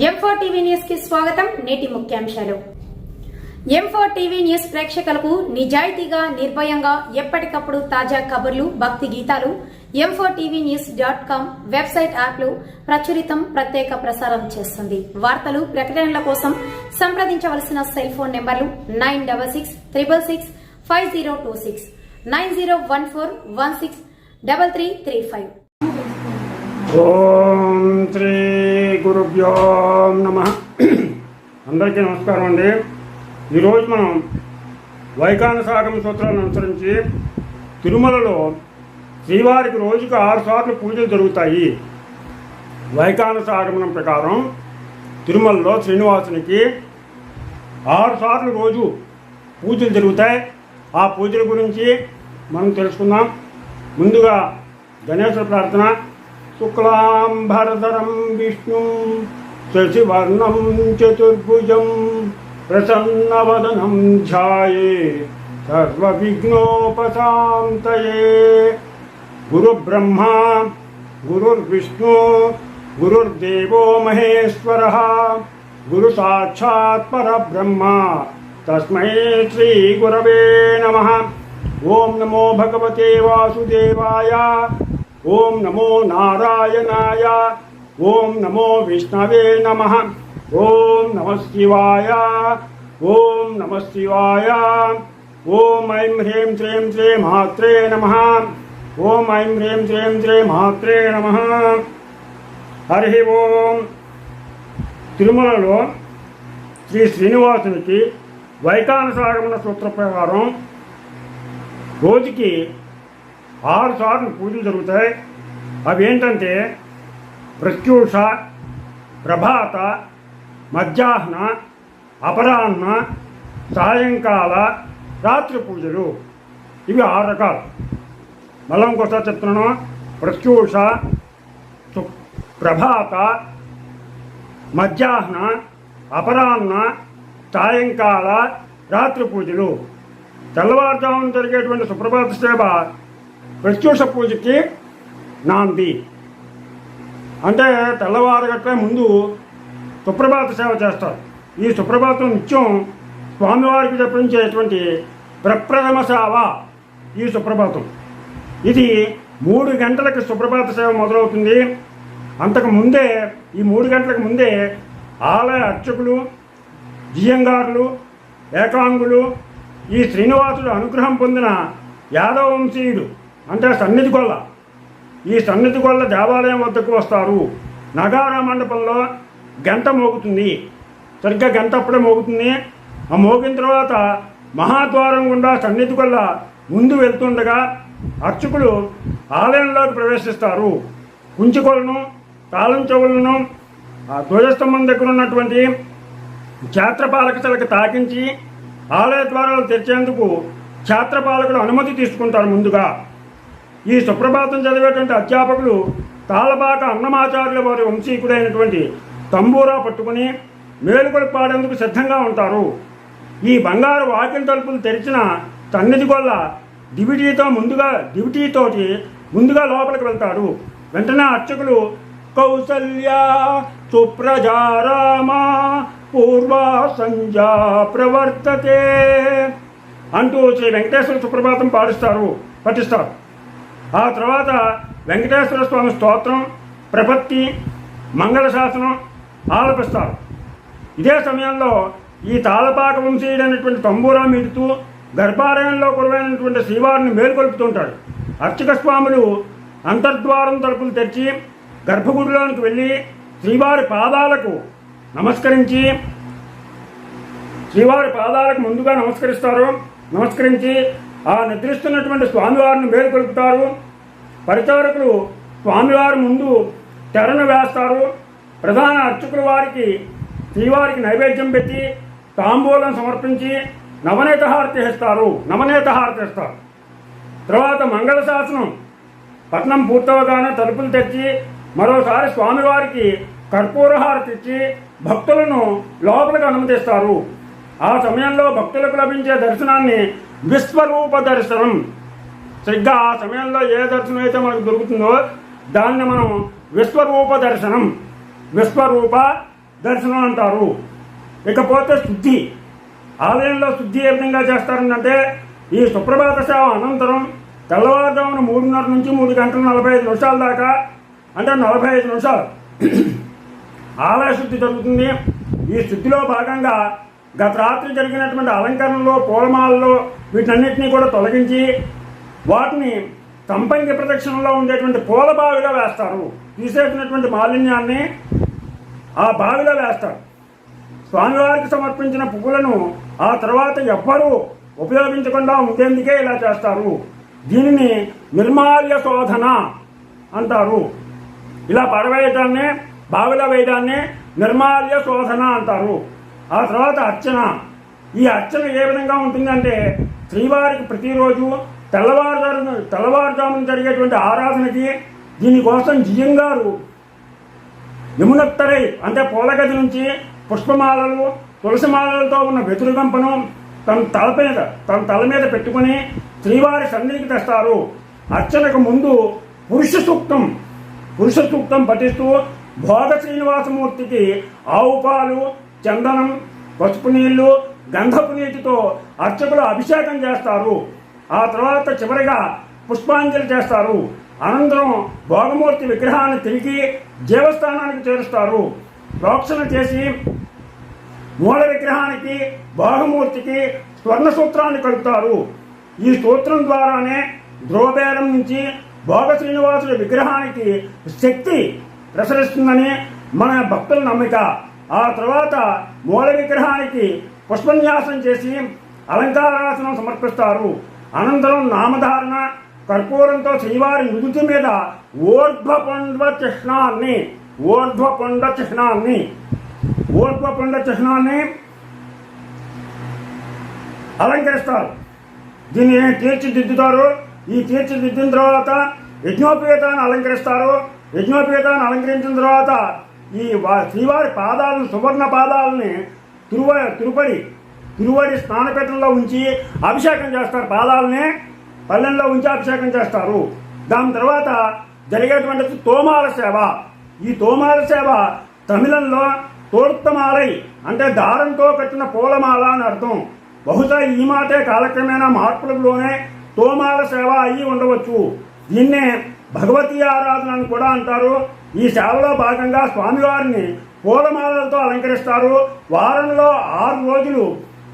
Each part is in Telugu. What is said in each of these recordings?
M4 టీవీ న్యూస్ కి స్వాగతం. నేటి ముఖ్యాంశాలు. M4 టీవీ న్యూస్ ప్రేక్షకులకు నిజాయితీగా, నిర్భయంగా ఎప్పటికప్పుడు తాజా కబుర్లు, భక్తి గీతాలు m4tvnews.com వెబ్సైట్ యాప్లు ప్రచురితం, ప్రత్యేక ప్రసారం చేస్తుంది. వార్తలు, ప్రకటనల కోసం సంప్రదించవలసిన సెల్ ఫోన్ నెంబర్లు 9666665026 9014163335. ఓం శ్రీ గురుభ్యో నమః. అందరికీ నమస్కారం అండి. ఈరోజు మనం వైఖానసాగమ సూత్రాలను అనుసరించి తిరుమలలో శ్రీవారికి రోజుకు 6 సార్లు పూజలు జరుగుతాయి. వైఖానసాగమనం ప్రకారం తిరుమలలో శ్రీనివాసునికి 6 సార్లు రోజు పూజలు జరుగుతాయి. ఆ పూజల గురించి మనం తెలుసుకుందాం. ముందుగా గణేశ్వర ప్రార్థన. శుక్లాంబరధరం విష్ణుం శశివర్ణం చతుర్భుజం ప్రసన్నవదనం ధ్యాయే సర్వవిఘ్నోపశాంతయే. గురుబ్రహ్మా గురుర్విష్ణు గురుర్దేవో మహేశ్వరః గురు సాక్షాత్ పరబ్రహ్మ తస్మై శ్రీ గురవే నమః. ఓం నమో భగవతే వాసుదేవాయ. ఓం నమో నారాయణాయ. ఓం నమో విష్ణవే నమః. ఓం నమః శివాయ. ఓం నమః శివాయ. ఓం ఐం హ్రీం శ్రీం శ్రీ మాత్రే నమః. ఓం ఐం హ్రీం శ్రీం శ్రీ మాత్రే నమః. హరి ఓం. తిరుమలలో శ్రీ శ్రీనివాసునికి వైఖానసాగమన సూత్ర ప్రకారం రోజుకి 6 సార్లు పూజలు జరుగుతాయి. అవి ఏంటంటే ప్రత్యూష, ప్రభాత, మధ్యాహ్న, అపరాహ్న, సాయంకాల, రాత్రి పూజలు. ఇవి 6 రకాలు. మళ్ళీ ఇంకోసారి చెప్తున్నాను. ప్రత్యూష, ప్రభాత, మధ్యాహ్న, అపరాహ్న, సాయంకాల, రాత్రి పూజలు. తెల్లవారుజామున జరిగేటువంటి సుప్రభాత సేవ ప్రత్యూష పూజకి నాంది. అంటే తెల్లవారగట్లే ముందు సుప్రభాత సేవ చేస్తారు. ఈ సుప్రభాతం నిత్యం స్వామివారికి చెప్పించేటువంటి ప్రప్రథమ సేవ ఈ సుప్రభాతం. ఇది 3 గంటలకి సుప్రభాత సేవ మొదలవుతుంది. అంతకు ముందే, ఈ 3 గంటలకు ముందే ఆలయ అర్చకులు, జియంగారులు, ఏకాంగులు, ఈ శ్రీనివాసుడు అనుగ్రహం పొందిన యాదవ వంశీయుడు అంటే సన్నిధి గొల్ల, ఈ సన్నిధి గొల్ల దేవాలయం వద్దకు వస్తారు. నగారా మండపంలో గంట మోగుతుంది. సరిగ్గా గంట అప్పుడే మోగుతుంది. ఆ మోగిన తర్వాత మహాద్వారం గుండా సన్నిధి గొల్ల ముందు వెళ్తుండగా అర్చకులు ఆలయంలోకి ప్రవేశిస్తారు. కుంచికొలను, తాళం చెవులను ఆ ధ్వజస్తంభం దగ్గర ఉన్నటువంటి క్షేత్రపాలక శిలకు తాకించి ఆలయ ద్వారాలు తెరిచేందుకు క్షేత్రపాలకులు అనుమతి తీసుకుంటారు. ముందుగా ఈ సుప్రభాతం చదివేటువంటి అధ్యాపకులు తాళపాక అన్నమాచార్యుల వారి వంశీకుడైనటువంటి తంబూరా పట్టుకుని మేలుకొలు పాడేందుకు సిద్ధంగా ఉంటారు. ఈ బంగారు వాకిలి తలుపులు తెరిచిన సన్నిధి గొల్ల దివిటీతోటి ముందుగా లోపలికి వెళ్తాడు. వెంటనే అర్చకులు కౌసల్య సుప్రజారామ పూర్వా సంధ్యా ప్రవర్తతే అంటూ శ్రీ వెంకటేశ్వర సుప్రభాతం పఠిస్తారు. ఆ తర్వాత వెంకటేశ్వర స్వామి స్తోత్రం, ప్రపత్తి, మంగళశాసనం ఆలపిస్తారు. ఇదే సమయంలో ఈ తాళపాక వంశీయుడైనటువంటి తంబూరా మీదుతూ గర్భాలయంలో కొలువైనటువంటి శ్రీవారిని మేలుకొల్పుతుంటాడు. అర్చక స్వాములు అంతర్ద్వారం తలుపులు తెరిచి గర్భగుడిలోనికి వెళ్ళి శ్రీవారి పాదాలకు ముందుగా నమస్కరించి ఆ నిద్రిస్తున్నటువంటి స్వామివారిని మేలుకొల్పుతారు. పరిచారకులు స్వామివారి ముందు తెరను వేస్తారు. ప్రధాన అర్చకుల వారికి శ్రీవారికి నైవేద్యం పెట్టి తాంబూలం సమర్పించి నవనీత హారతి ఇస్తారు. తర్వాత మంగళశాసనం పట్నం పూర్తవగానే తలుపులు తెచ్చి మరోసారి స్వామివారికి కర్పూర హారతి ఇచ్చి భక్తులను లోపలికి అనుమతిస్తారు. ఆ సమయంలో భక్తులకు లభించే దర్శనాన్ని విశ్వరూప దర్శనం. సరిగ్గా ఆ సమయంలో ఏ దర్శనం అయితే మనకు దొరుకుతుందో దాన్ని మనం విశ్వరూప దర్శనం, విశ్వరూప దర్శనం అంటారు. ఇకపోతే శుద్ధి. ఆలయంలో శుద్ధి ఏ విధంగా చేస్తారంటే ఈ సుప్రభాత సేవ అనంతరం తెల్లవారుజామున 3:30 నుంచి 3 గంటల 45 నిమిషాల దాకా అంటే 45 నిమిషాలు ఆలయ శుద్ధి జరుగుతుంది. ఈ శుద్ధిలో భాగంగా గత రాత్రి జరిగినటువంటి అలంకరణలో పూలమాలలో వీటన్నిటినీ కూడా తొలగించి వాటిని సంపంగి ప్రదక్షిణలో ఉండేటువంటి పూల బావిలో వేస్తారు. తీసేసినటువంటి మాలిన్యాన్ని ఆ బావిలో వేస్తారు. స్వామివారికి సమర్పించిన పువ్వులను ఆ తర్వాత ఎవ్వరూ ఉపయోగించకుండా ఉండేందుకే ఇలా చేస్తారు. దీనిని నిర్మాల్య శోధన అంటారు. ఇలా పడవేయటాన్ని బావిలో వేయడాన్ని నిర్మాల్య శోధన అంటారు. ఆ తర్వాత అర్చన. ఈ అర్చన ఏ విధంగా ఉంటుందంటే శ్రీవారికి ప్రతిరోజు తెల్లవారుజామున జరిగేటువంటి ఆరాధనకి దీనికోసం జియం గారు యమునత్తరై అంటే పూలగది నుంచి పుష్పమాలలు తులసిమాలలతో ఉన్న వెతురుగంపను తన తల మీద పెట్టుకుని శ్రీవారి సన్నిధికి తెస్తారు. అర్చనకు ముందు పురుష సూక్తం పఠిస్తూ భోగ శ్రీనివాసమూర్తికి ఆవు పాలు, చందనం, పసుపు నీళ్లు, గంధపు నీటితో అర్చకులు అభిషేకం చేస్తారు. ఆ తర్వాత చివరిగా పుష్పాంజలి చేస్తారు. అనంతరం భోగమూర్తి విగ్రహాన్ని తిరిగి దేవస్థానానికి చేరుస్తారు. ప్రోక్షణ చేసి మూల విగ్రహానికి భోగమూర్తికి స్వర్ణ సూత్రాన్ని కలుపుతారు. ఈ సూత్రం ద్వారానే ధ్రువబేరం నుంచి భోగ శ్రీనివాసుడి విగ్రహానికి శక్తి ప్రసరిస్తుందని మన భక్తుల నమ్మిక. ఆ తర్వాత మూల విగ్రహానికి పుష్పన్యాసం చేసి అలంకారాసనం సమర్పిస్తారు. అనంతరం నామధారణ కర్పూరంతో శ్రీవారి నుదుటి మీద ఊర్ధ్వపుండ చిహ్నాన్ని అలంకరిస్తారు. దీన్ని తీర్చిదిద్దుతారు. ఈ తీర్చిదిద్దిన తర్వాత యజ్ఞోపేతాన్ని అలంకరిస్తారు. యజ్ఞోపేతాన్ని అలంకరించిన తర్వాత ఈ శ్రీవారి పాదాలను సువర్ణ పాదాలని తిరువడి స్నానపీఠంలో ఉంచి అభిషేకం చేస్తారు. పాదాలని పల్లెల్లో ఉంచి అభిషేకం చేస్తారు. దాని తర్వాత జరిగేటువంటి తోమాల సేవ. ఈ తోమాల సేవ తమిళంలో తోర్తమాలై అంటే దారంతో కట్టిన పూలమాల అని అర్థం. బహుశా ఈ మాటే కాలక్రమేణా మార్పులలోనే తోమాల సేవ అయ్యి ఉండవచ్చు. దీన్నే భగవతీ ఆరాధన అని కూడా అంటారు. ఈ సేవలో భాగంగా స్వామివారిని పూలమాలలతో అలంకరిస్తారు. వారంలో 6 రోజులు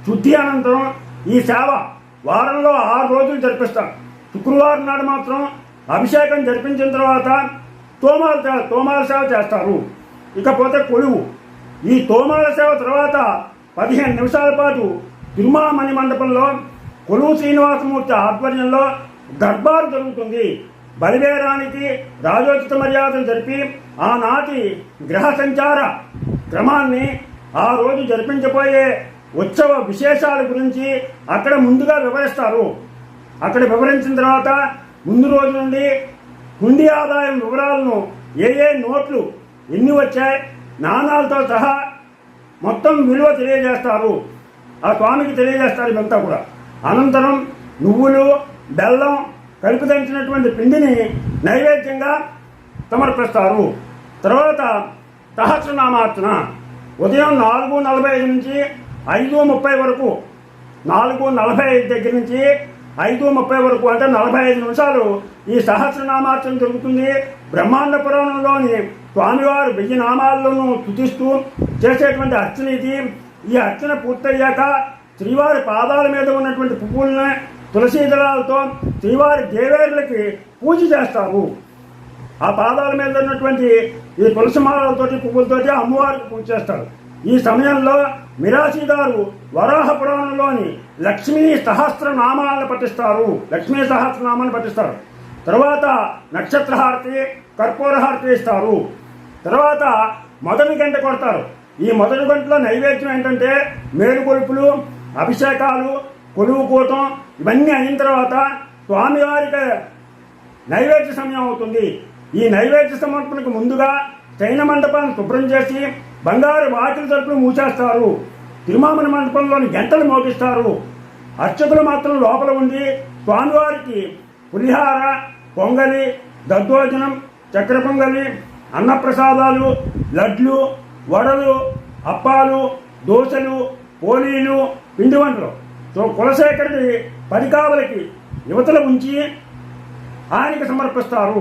శుద్ధి అనంతరం ఈ సేవ వారంలో 6 రోజులు జరిపిస్తారు. శుక్రవారం నాడు మాత్రం అభిషేకం జరిపించిన తర్వాత తోమాల సేవ చేస్తారు. ఇకపోతే కొలువు. ఈ తోమాల సేవ తర్వాత 15 నిమిషాల పాటు తిరుమామణి మండపంలో కొలువు శ్రీనివాసమూర్తి ఆధ్వర్యంలో దర్బారు జరుగుతుంది. బలివేరానికి రాజోచిత మర్యాదలు జరిపి ఆనాటి గ్రహ సంచార క్రమాన్ని ఆ రోజు జరిపించబోయే ఉత్సవ విశేషాల గురించి అక్కడ ముందుగా వివరిస్తారు. అక్కడ వివరించిన తర్వాత ముందు రోజు నుండి హుండీ ఆదాయం వివరాలను ఏ నోట్లు ఎన్ని వచ్చాయి నాణాలతో సహా మొత్తం విలువ తెలియజేస్తారు. ఆ స్వామికి తెలియజేస్తారు ఇదంతా కూడా. అనంతరం నువ్వులు, బెల్లం కలిపి దంచినటువంటి పిండిని నైవేద్యంగా సమర్పిస్తారు. తర్వాత సహస్రనామార్చన ఉదయం 4:45 నుంచి 5:30 వరకు 4:45 దగ్గర నుంచి 5:30 వరకు అంటే 45 నిమిషాలు ఈ సహస్రనామార్చన జరుగుతుంది. బ్రహ్మాండ పురాణంలోని స్వామివారు 1000 నామాలను స్తుతిస్తూ చేసేటువంటి అర్చన ఇది. ఈ అర్చన పూర్తయ్యాక శ్రీవారి పాదాల మీద ఉన్నటువంటి పువ్వుల్ని తులసీ దళాలతో శ్రీవారి దేవేరులకి పూజ చేస్తారు. ఆ పాదాల మీద ఉన్నటువంటి ఈ తులసి మాలలతోటి పువ్వులతోటి అమ్మవారికి పూజ చేస్తారు. ఈ సమయంలో మిరాసీదారు వరాహ పురాణంలోని లక్ష్మీ సహస్రనామాలను పఠిస్తారు. తర్వాత నక్షత్రహారతి, కర్పూరహారతి ఇస్తారు. తర్వాత మొదటి గంట కొడతారు. ఈ మొదటి గంటలో నైవేద్యం ఏంటంటే మేలుకొలుపులు, అభిషేకాలు, కొలువు కూటం ఇవన్నీ అయిన తర్వాత స్వామివారికి నైవేద్య సమయం అవుతుంది. ఈ నైవేద్య సమర్పణకు ముందుగా శయన మండపాన్ని శుభ్రం చేసి బంగారు వాకిలి తలుపులు మూసేస్తారు. తిరుమామణి మండపంలోని గంటలు మోగిస్తారు. అర్చకులు మాత్రం లోపల ఉండి స్వామివారికి పులిహార, పొంగలి, దద్దోజనం, చక్కెర పొంగలి, అన్నప్రసాదాలు, లడ్లు, వడలు, అప్పాలు, దోశలు, పోలీలు, పిండి వంటలు కులశేఖరుడి 10 కావలకి యువతలు ఉంచి ఆయనకి సమర్పిస్తారు.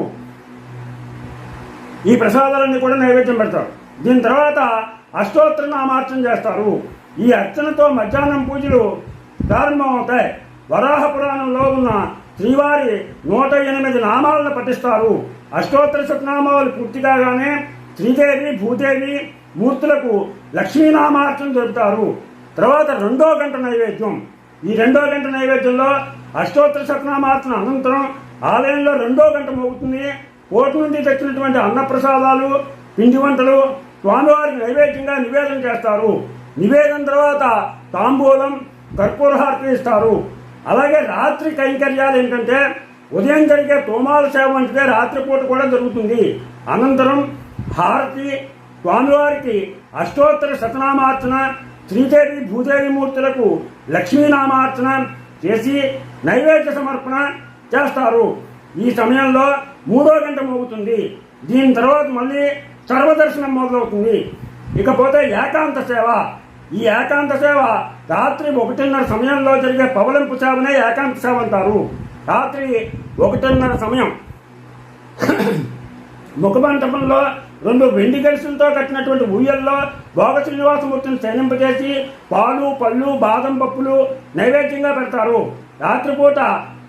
ఈ ప్రసాదాలన్నీ కూడా నైవేద్యం పెడతారు. దీని తర్వాత అష్టోత్తర నామార్చన చేస్తారు. ఈ అర్చనతో మధ్యాహ్నం పూజలు ప్రారంభమవుతాయి. వరాహ పురాణంలో ఉన్న శ్రీవారి 108 నామాలను పఠిస్తారు. అష్టోత్తర శతనామాలు పూర్తి కాగానే శ్రీదేవి, భూదేవి మూర్తులకు లక్ష్మీనామార్చన జరుపుతారు. తర్వాత 2వ గంట నైవేద్యం. ఈ 2వ గంట నైవేద్యంలో అష్టోత్తర శతనామార్చన అనంతరం ఆలయంలో 2వ గంట మోగుతుంది. కోట నుండి తెచ్చినటువంటి అన్నప్రసాదాలు, పిండి వంటలు స్వామివారికి నైవేద్యంగా నివేదన చేస్తారు. నివేదన తర్వాత తాంబూలం, కర్పూర హారతి ఇస్తారు. అలాగే రాత్రి కైంకర్యాలు ఏంటంటే ఉదయం జరిగే తోమాల సేవ వంటిదే రాత్రిపూట కూడా జరుగుతుంది. అనంతరం హారతి, స్వామివారికి అష్టోత్తర శతనామార్చన, శ్రీదేవి, భూదేవి మూర్తులకు లక్ష్మీనామార్చన చేసి నైవేద్య సమర్పణ చేస్తారు. ఈ సమయంలో 3వ గంట మోగుతుంది. దీని తర్వాత మళ్ళీ సర్వదర్శనం మొదలవుతుంది. ఇకపోతే ఏకాంత సేవ. ఈ ఏకాంత సేవ రాత్రి 1:30 సమయంలో జరిగే పవలింపు సేవనే ఏకాంత సేవ అంటారు. రాత్రి 1:30 సమయం ముఖమంటపంలో 2 వెండి గెలుసులతో కట్టినటువంటి ఊయల్లో భోగ శ్రీనివాసమూర్తిని శయనింపజేసి పాలు, పళ్ళు, బాదం పప్పులు నైవేద్యంగా పెడతారు. రాత్రిపూట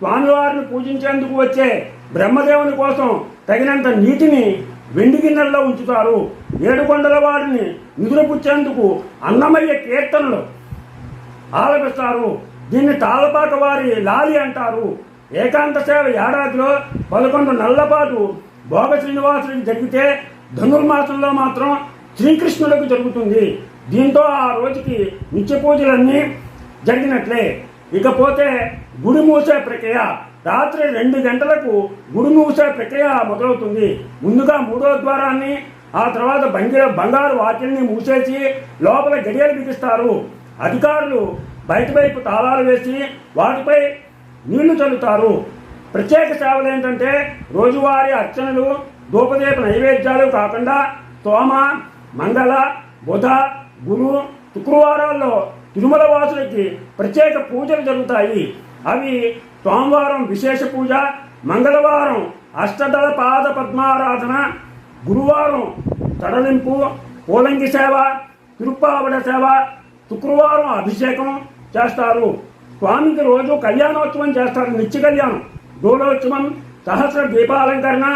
స్వామివారిని పూజించేందుకు వచ్చే బ్రహ్మదేవుని కోసం తగినంత నీటిని వెండి గిన్నెల్లో ఉంచుతారు. 7 కొండల వారిని నిద్రపుచ్చేందుకు అన్నమయ్య కీర్తనలు ఆలపిస్తారు. దీన్ని తాళపాక వారి లాలి అంటారు. ఏకాంత సేవ ఏడాదిలో 11 నెలల పాటు భోగ శ్రీనివాసుడికి జరిగితే ధనుర్మాసంలో మాత్రం శ్రీకృష్ణుడికి జరుగుతుంది. దీంతో ఆ రోజుకి నిత్య పూజలన్నీ జరిగినట్లే. ఇకపోతే గుడి మూసే ప్రక్రియ. రాత్రి 2 గంటలకు గుడి మూసే ప్రక్రియ మొదలవుతుంది. ముందుగా 3వ ద్వారాన్ని, ఆ తర్వాత బంగారు వాకిల్ని మూసేసి లోపల గడియలు బిగిస్తారు. అధికారులు బయట వైపు తాళాలు వేసి వాటిపై నీళ్లు చల్లుతారు. ప్రత్యేక సేవలు ఏంటంటే రోజువారీ అర్చనలు, ధూపదీప నైవేద్యాలు కాకుండా సోమ, మంగళ, బుధ, గురు, శుక్రవారాల్లో తిరుమల వాసులకి ప్రత్యేక పూజలు జరుగుతాయి. అవి సోమవారం విశేష పూజ, మంగళవారం అష్టదళ పాద పద్మారాధన, గురువారం తడలింపు, పోలంగి సేవ, తిరుప్పావడ సేవ, శుక్రవారం అభిషేకం చేస్తారు. స్వామికి రోజు కళ్యాణోత్సవం చేస్తారు. నిత్య కళ్యాణం, డోలోత్సవం, సహస్ర దీపాలంకరణ,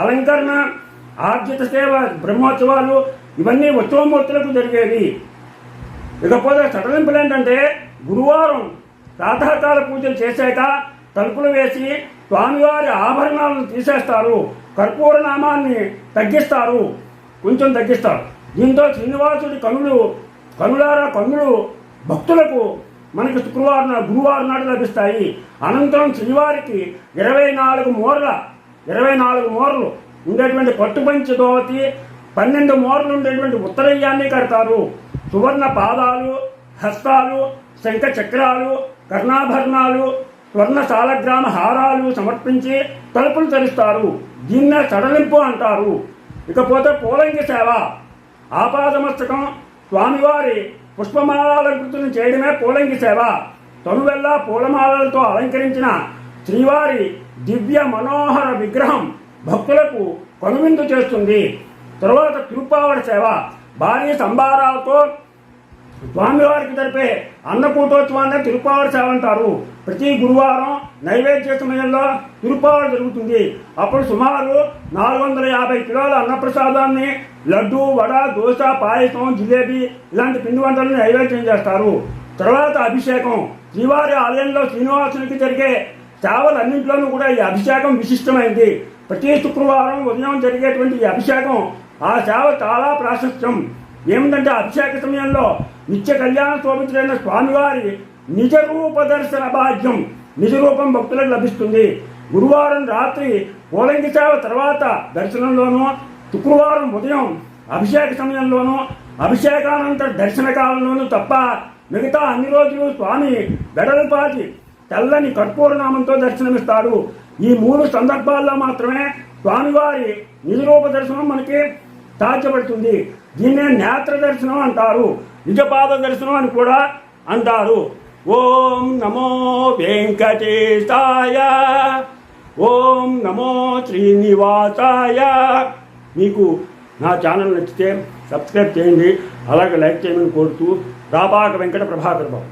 అలంకరణ, ఆర్జిత సేవ, బ్రహ్మోత్సవాలు ఇవన్నీ ఉత్సవమూర్తులకు జరిగేవి. ఇకపోతే సడలింపులు ఏంటంటే గురువారం ప్రాతకాల పూజలు చేశాక తలుపులు వేసి స్వామివారి ఆభరణాలను తీసేస్తారు. కర్పూర నామాన్ని తగ్గిస్తారు, కొంచెం తగ్గిస్తారు. దీంతో శ్రీనివాసుడి కనులు భక్తులకు మనకి గురువారం నాడు లభిస్తాయి. అనంతరం శ్రీవారికి 24 మూరలు ఉండేటువంటి పట్టుపంచి దోవతి, 12 మూరలు ఉండేటువంటి ఉత్తరయ్యాన్ని కడతారు. సువర్ణ పాదాలు, హస్తాలు, శంఖ చక్రాలు, కర్ణాభరణాలు, స్వర్ణ సాలగ్రామ హారాలు సమర్పించి తలుపులు తెరుస్తారు. దీన్నే సడలింపు అంటారు. ఇకపోతే పోలంగి సేవ. ఆపాదమస్తకం స్వామివారి పుష్పమాలాలంకృతులను చేయడమే పోలంగి సేవ. తనువెల్లా పూలమాలలతో అలంకరించిన శ్రీవారి దివ్య మనోహర విగ్రహం భక్తులకు కనువిందు చేస్తుంది. తరువాత తిరుప్పావడ సేవ. భారీ సంభారాలతో స్వామివారికి జరిపే అన్నకూటోత్సవాన్ని తిరుప్పావడ సేవ అంటారు. ప్రతి గురువారం నైవేద్య సమయంలో తిరుప్పావడ జరుగుతుంది. అప్పుడు సుమారు 450 కిలోల అన్నప్రసాదాన్ని, లడ్డు, వడ, దోశ, పాయసం, జిలేబీ ఇలాంటి పిండి వంటలను నైవేద్యం చేస్తారు. తర్వాత అభిషేకం. శ్రీవారి ఆలయంలో శ్రీనివాసునికి జరిగే సేవలన్నింటిలోనూ కూడా ఈ అభిషేకం విశిష్టమైంది. ప్రతి శుక్రవారం ఉదయం జరిగేటువంటి ఈ అభిషేకం, ఆ సేవ చాలా ప్రాశస్త్యం. ఏమిటంటే అభిషేక సమయంలో నిత్య కళ్యాణ శోభితుడైన స్వామివారి నిజ రూప దర్శన భాగ్యం, నిజ రూపం భక్తులకు లభిస్తుంది. గురువారం రాత్రి పోలంగి సేవ తర్వాత దర్శనంలోనూ, శుక్రవారం ఉదయం అభిషేక సమయంలోనూ, అభిషేకానంతర దర్శన కాలంలోనూ తప్ప మిగతా అన్ని రోజులు స్వామి వెడల్పాటి తెల్లని కర్పూర నామంతో దర్శనమిస్తాడు. ఈ 3 సందర్భాల్లో మాత్రమే స్వామివారి నిజరూప దర్శనం మనకి సాధ్యపడుతుంది. దీన్నే నేత్ర దర్శనం అంటారు, నిజపాద దర్శనం అని కూడా అంటారు. ఓం నమో వెంకటేశాయ, ఓం నమో శ్రీనివాసాయ. మీకు నా ఛానల్ నచ్చితే సబ్స్క్రైబ్ చేయండి, అలాగే లైక్ చేయమని కోరుతూ రాపాక వెంకట ప్రభాకర్ బాబు.